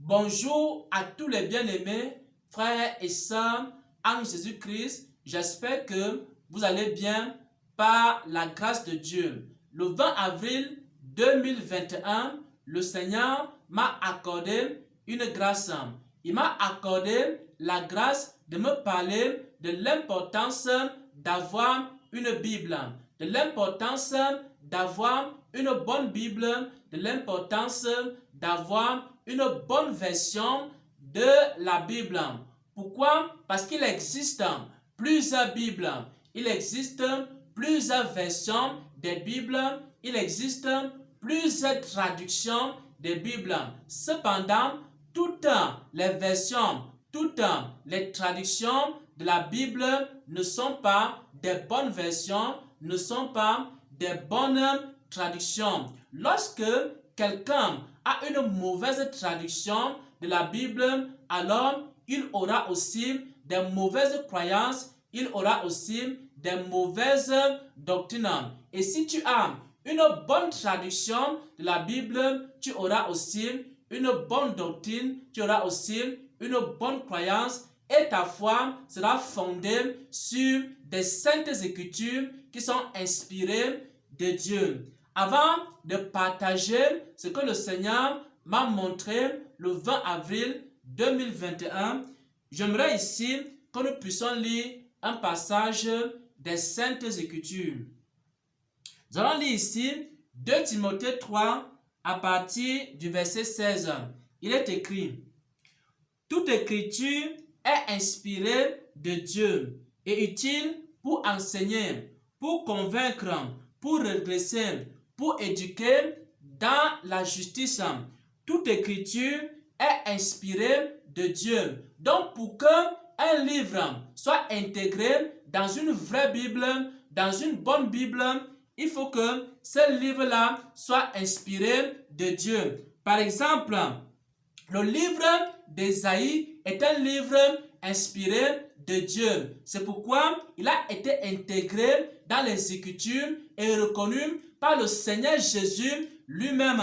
Bonjour à tous les bien-aimés, frères et sœurs en Jésus-Christ. J'espère que vous allez bien par la grâce de Dieu. Le 20 avril 2021, le Seigneur m'a accordé une grâce. Il m'a accordé la grâce de me parler de l'importance d'avoir une Bible, de l'importance d'avoir une bonne Bible, de l'importance d'avoir une bonne version de la Bible. Pourquoi? Parce qu'il existe plusieurs Bibles. Il existe plusieurs versions des Bibles. Il existe plusieurs traductions des Bibles. Cependant, toutes les versions, toutes les traductions de la Bible ne sont pas des bonnes versions, ne sont pas des bonnes traductions. Lorsque quelqu'un a une mauvaise traduction de la Bible, alors il aura aussi des mauvaises croyances, il aura aussi des mauvaises doctrines. Et si tu as une bonne traduction de la Bible, tu auras aussi une bonne doctrine, tu auras aussi une bonne croyance et ta foi sera fondée sur des saintes écritures qui sont inspirées de Dieu. Avant de partager ce que le Seigneur m'a montré le 20 avril 2021, j'aimerais ici que nous puissions lire un passage des saintes écritures. Nous allons lire ici 2 Timothée 3 à partir du verset 16. Il est écrit: toute écriture est inspirée de Dieu et utile pour enseigner, pour convaincre, pour redresser, pour éduquer dans la justice. Toute écriture est inspirée de Dieu. Donc pour qu'un livre soit intégré dans une vraie Bible, dans une bonne Bible, il faut que ce livre-là soit inspiré de Dieu. Par exemple, le livre d'Ésaïe est un livre inspiré de Dieu. C'est pourquoi il a été intégré dans les Écritures et reconnu par le Seigneur Jésus lui-même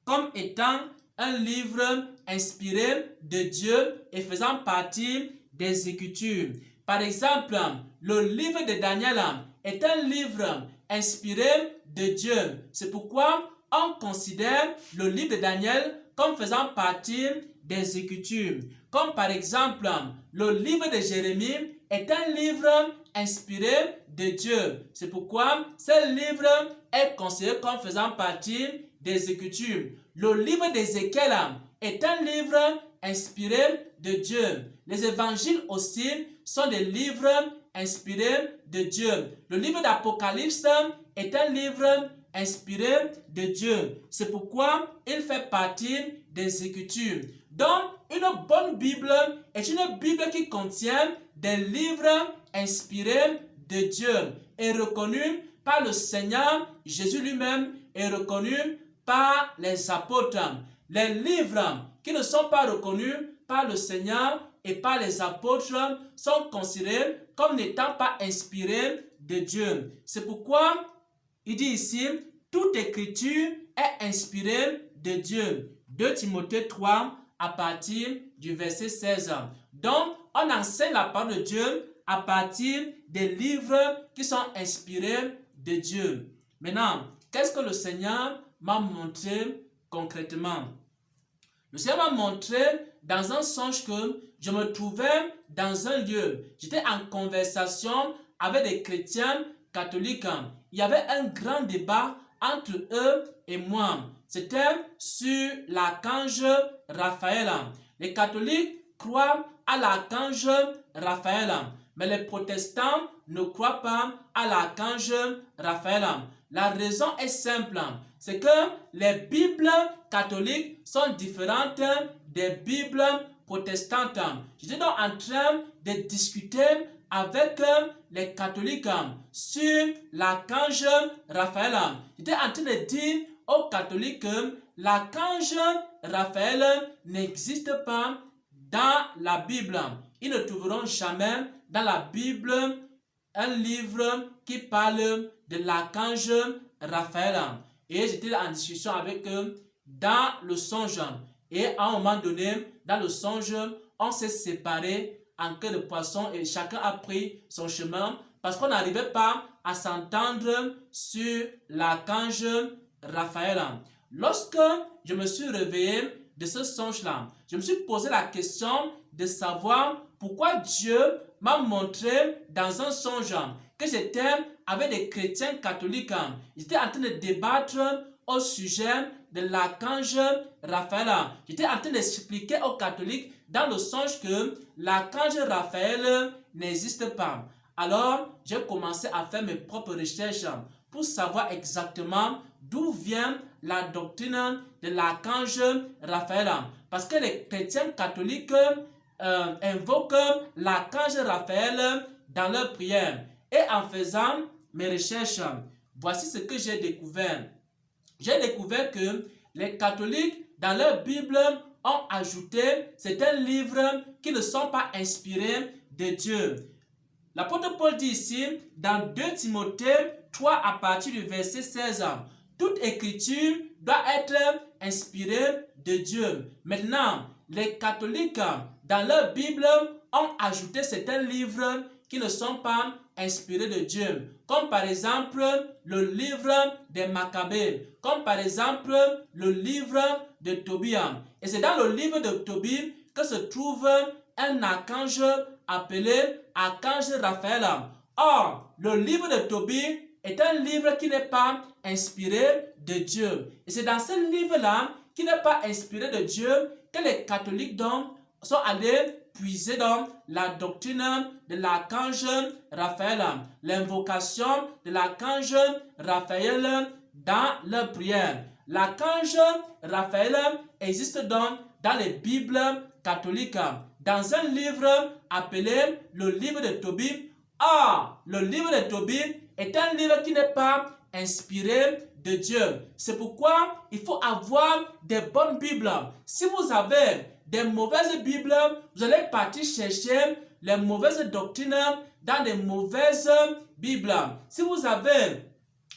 comme étant un livre inspiré de Dieu et faisant partie des Écritures. Par exemple, le livre de Daniel est un livre inspiré de Dieu. C'est pourquoi on considère le livre de Daniel comme faisant partie des Écritures. Comme par exemple, le livre de Jérémie est un livre inspiré de Dieu. C'est pourquoi ce livre est considéré comme faisant partie des Écritures. Le livre d'Ézéchiel est un livre inspiré de Dieu. Les évangiles aussi sont des livres inspirés de Dieu. Le livre d'Apocalypse est un livre inspiré de Dieu. C'est pourquoi il fait partie des Écritures. Donc, une bonne Bible est une Bible qui contient des livres inspirés de Dieu et reconnus par le Seigneur Jésus lui-même et reconnus par les apôtres. Les livres qui ne sont pas reconnus par le Seigneur et par les apôtres sont considérés comme n'étant pas inspirés de Dieu. C'est pourquoi il dit ici, toute écriture est inspirée de Dieu. 2 Timothée 3 à partir du verset 16. Donc, on enseigne la parole de Dieu à partir des livres qui sont inspirés de Dieu. Maintenant, qu'est-ce que le Seigneur m'a montré concrètement? Le Seigneur m'a montré dans un songe que je me trouvais dans un lieu. J'étais en conversation avec des chrétiens catholiques. Il y avait un grand débat entre eux et moi. C'était sur l'archange Raphaël. Les catholiques croient à l'archange Raphaël, mais les protestants ne croient pas à l'archange Raphaël. La raison est simple, c'est que les Bibles catholiques sont différentes des Bibles protestantes. J'étais donc en train de discuter avec les catholiques sur l'archange Raphaël. J'étais en train de dire aux catholiques que l'archange Raphaël n'existe pas dans la Bible. Ils ne trouveront jamais dans la Bible un livre qui parle de l'archange Raphaël. Et j'étais en discussion avec eux dans le songe. Et à un moment donné, dans le songe, on s'est séparés en queue de poisson et chacun a pris son chemin parce qu'on n'arrivait pas à s'entendre sur l'archange Raphaël. Lorsque je me suis réveillé de ce songe-là, je me suis posé la question de savoir pourquoi Dieu m'a montré dans un songe que j'étais avec des chrétiens catholiques. J'étais en train de débattre au sujet de l'archange Raphaël. J'étais en train d'expliquer aux catholiques dans le songe que l'archange Raphaël n'existe pas. Alors, j'ai commencé à faire mes propres recherches pour savoir exactement d'où vient la doctrine de l'archange Raphaël. Parce que les chrétiens catholiques invoquent l'archange Raphaël dans leurs prières. Et en faisant mes recherches, voici ce que j'ai découvert. J'ai découvert que les catholiques, dans leur Bible, ont ajouté certains livres qui ne sont pas inspirés de Dieu. L'apôtre Paul dit ici, dans 2 Timothée 3 à partir du verset 16, toute écriture doit être inspirée de Dieu. Maintenant, les catholiques, dans leur Bible, ont ajouté certains livres qui ne sont pas inspirés de Dieu, comme par exemple le livre des Maccabées, comme par exemple le livre de Tobie. Et c'est dans le livre de Tobie que se trouve un archange appelé archange Raphaël. Or, le livre de Tobie est un livre qui n'est pas inspiré de Dieu. Et c'est dans ce livre-là, qui n'est pas inspiré de Dieu, que les catholiques donc sont allés puiser dans la doctrine de l'archange Raphaël, l'invocation de l'archange Raphaël dans leur prière. L'archange Raphaël existe donc dans les Bibles catholiques, dans un livre appelé le livre de Tobie. Or, le livre de Tobie est un livre qui n'est pas inspiré de Dieu. C'est pourquoi il faut avoir des bonnes Bibles. Si vous avez des mauvaises Bibles, vous allez partir chercher les mauvaises doctrines dans des mauvaises Bibles. Si vous avez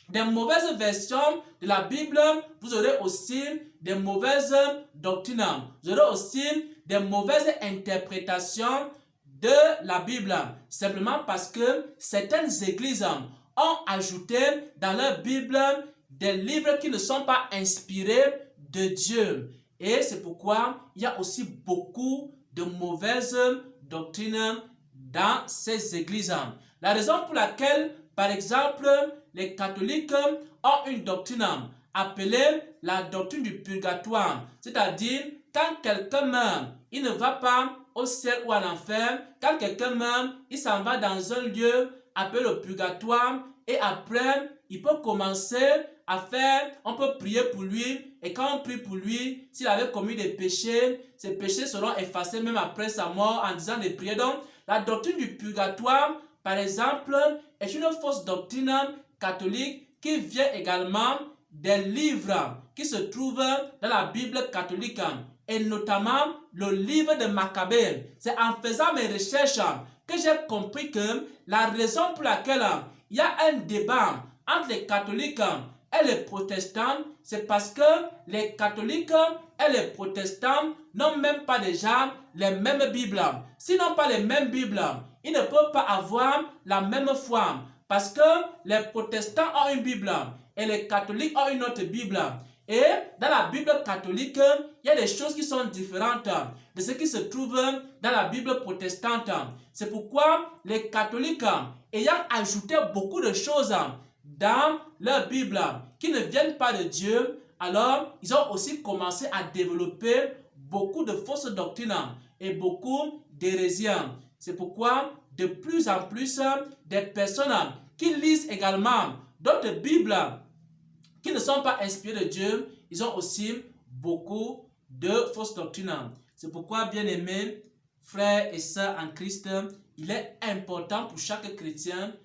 des mauvaises versions de la Bible, vous aurez aussi des mauvaises doctrines. Vous aurez aussi des mauvaises interprétations de la Bible. Simplement parce que certaines églises ont ajouté dans leur Bible des livres qui ne sont pas inspirés de Dieu. Et c'est pourquoi il y a aussi beaucoup de mauvaises doctrines dans ces églises. La raison pour laquelle, par exemple, les catholiques ont une doctrine appelée la doctrine du purgatoire. C'est-à-dire, quand quelqu'un meurt, il ne va pas au ciel ou à l'enfer. Quand quelqu'un meurt, il s'en va dans un lieu appelé le purgatoire. Et après, il peut commencer à faire, on peut prier pour lui. Et quand on prie pour lui, s'il avait commis des péchés, ces péchés seront effacés même après sa mort en disant des prières. Donc, la doctrine du purgatoire, par exemple, est une fausse doctrine catholique qui vient également des livres qui se trouvent dans la Bible catholique et notamment le livre de Maccabée. C'est en faisant mes recherches que j'ai compris que la raison pour laquelle il y a un débat entre les catholiques et les protestants, c'est parce que les catholiques et les protestants n'ont même pas déjà les mêmes Bibles. S'ils n'ont pas les mêmes Bibles, ils ne peuvent pas avoir la même foi. Parce que les protestants ont une Bible et les catholiques ont une autre Bible. Et dans la Bible catholique, il y a des choses qui sont différentes de ce qui se trouve dans la Bible protestante. C'est pourquoi les catholiques, ayant ajouté beaucoup de choses dans leur Bible qui ne viennent pas de Dieu, alors ils ont aussi commencé à développer beaucoup de fausses doctrines et beaucoup d'hérésies. C'est pourquoi de plus en plus des personnes qui lisent également d'autres Bibles qui ne sont pas inspirées de Dieu, ils ont aussi beaucoup de fausses doctrines. C'est pourquoi, bien-aimés, frères et sœurs en Christ, il est important pour chaque chrétien,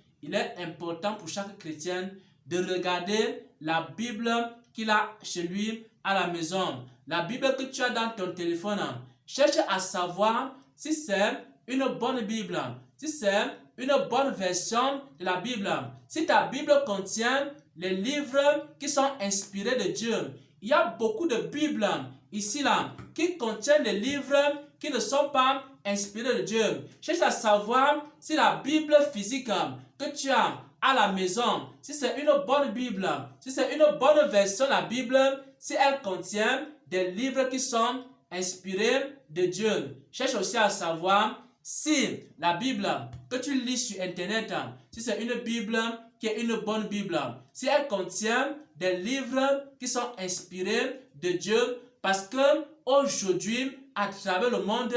de regarder la Bible qu'il a chez lui à la maison. La Bible que tu as dans ton téléphone. Cherche à savoir si c'est une bonne Bible, si c'est une bonne version de la Bible. Si ta Bible contient les livres qui sont inspirés de Dieu, il y a beaucoup de Bibles ici là, qui contiennent des livres qui ne sont pas inspirés de Dieu. Cherche à savoir si la Bible physique que tu as à la maison, si c'est une bonne Bible, si c'est une bonne version de la Bible, si elle contient des livres qui sont inspirés de Dieu. Cherche aussi à savoir si la Bible que tu lis sur Internet, si c'est une Bible qui est une bonne Bible, si elle contient des livres qui sont inspirés de Dieu, parce que aujourd'hui, à travers le monde,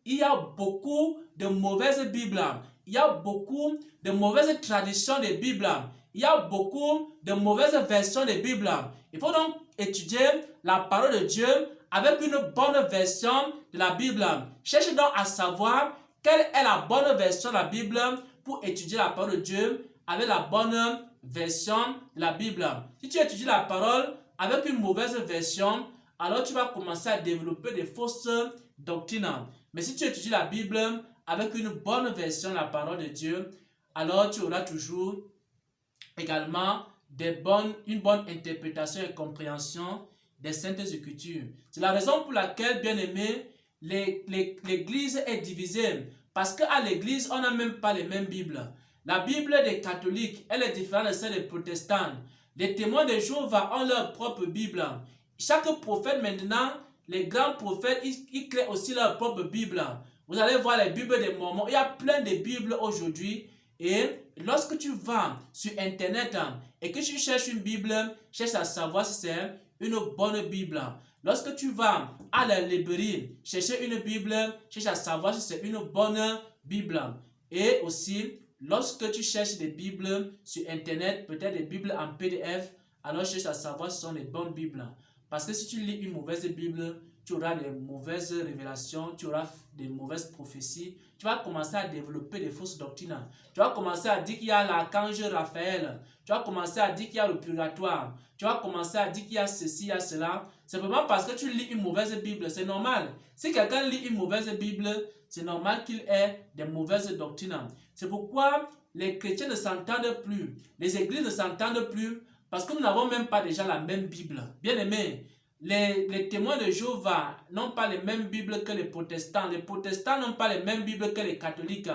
il y a beaucoup de mauvaises Bibles, il y a beaucoup de mauvaises traditions des Bibles, il y a beaucoup de mauvaises versions des Bibles. Il faut donc étudier la parole de Dieu avec une bonne version de la Bible. Cherche donc à savoir quelle est la bonne version de la Bible pour étudier la parole de Dieu avec la bonne version de la Bible. Si tu étudies la parole avec une mauvaise version, alors tu vas commencer à développer des fausses doctrines. Mais si tu étudies la Bible avec une bonne version de la parole de Dieu, alors tu auras toujours également une bonne interprétation et compréhension des Saintes Écritures. C'est la raison pour laquelle, bien aimé, l'Église est divisée. Parce qu'à l'Église, on n'a même pas les mêmes Bibles. La Bible des catholiques, elle est différente de celle des protestants. Les témoins de Jéhovah ont leur propre Bible. Chaque prophète maintenant, les grands prophètes, ils créent aussi leur propre Bible. Vous allez voir les Bibles des Mormons. Il y a plein de Bibles aujourd'hui. Et lorsque tu vas sur Internet et que tu cherches une Bible, cherche à savoir si c'est une bonne Bible. Lorsque tu vas à la librairie chercher une Bible, cherche à savoir si c'est une bonne Bible. Et aussi, lorsque tu cherches des Bibles sur Internet, peut-être des Bibles en PDF, alors cherche à savoir si ce sont les bonnes Bibles. Parce que si tu lis une mauvaise Bible, tu auras des mauvaises révélations, tu auras des mauvaises prophéties. Tu vas commencer à développer des fausses doctrines. Tu vas commencer à dire qu'il y a l'archange Raphaël. Tu vas commencer à dire qu'il y a le purgatoire. Tu vas commencer à dire qu'il y a ceci, il y a cela. Simplement parce que tu lis une mauvaise Bible. C'est normal. Si quelqu'un lit une mauvaise Bible, c'est normal qu'il ait des mauvaises doctrines. C'est pourquoi les chrétiens ne s'entendent plus. Les églises ne s'entendent plus parce que nous n'avons même pas déjà la même Bible. Bien aimé, les témoins de Jéhovah n'ont pas les mêmes Bibles que les protestants. Les protestants n'ont pas les mêmes Bibles que les catholiques.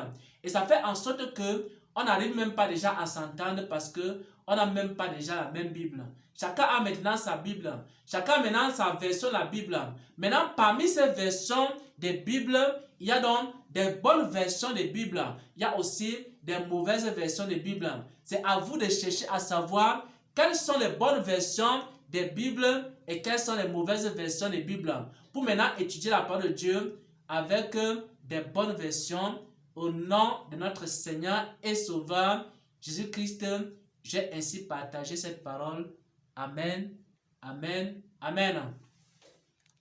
Et ça fait en sorte que on n'arrive même pas déjà à s'entendre parce que on n'a même pas déjà la même Bible. Chacun a maintenant sa Bible. Chacun a maintenant sa version de la Bible. Maintenant, parmi ces versions des Bibles, il y a donc des bonnes versions des Bibles. Il y a aussi des mauvaises versions des Bibles. C'est à vous de chercher à savoir quelles sont les bonnes versions des Bibles et quelles sont les mauvaises versions des Bibles. Pour maintenant étudier la parole de Dieu avec des bonnes versions au nom de notre Seigneur et Sauveur Jésus-Christ, j'ai ainsi partagé cette parole. Amen, amen, amen.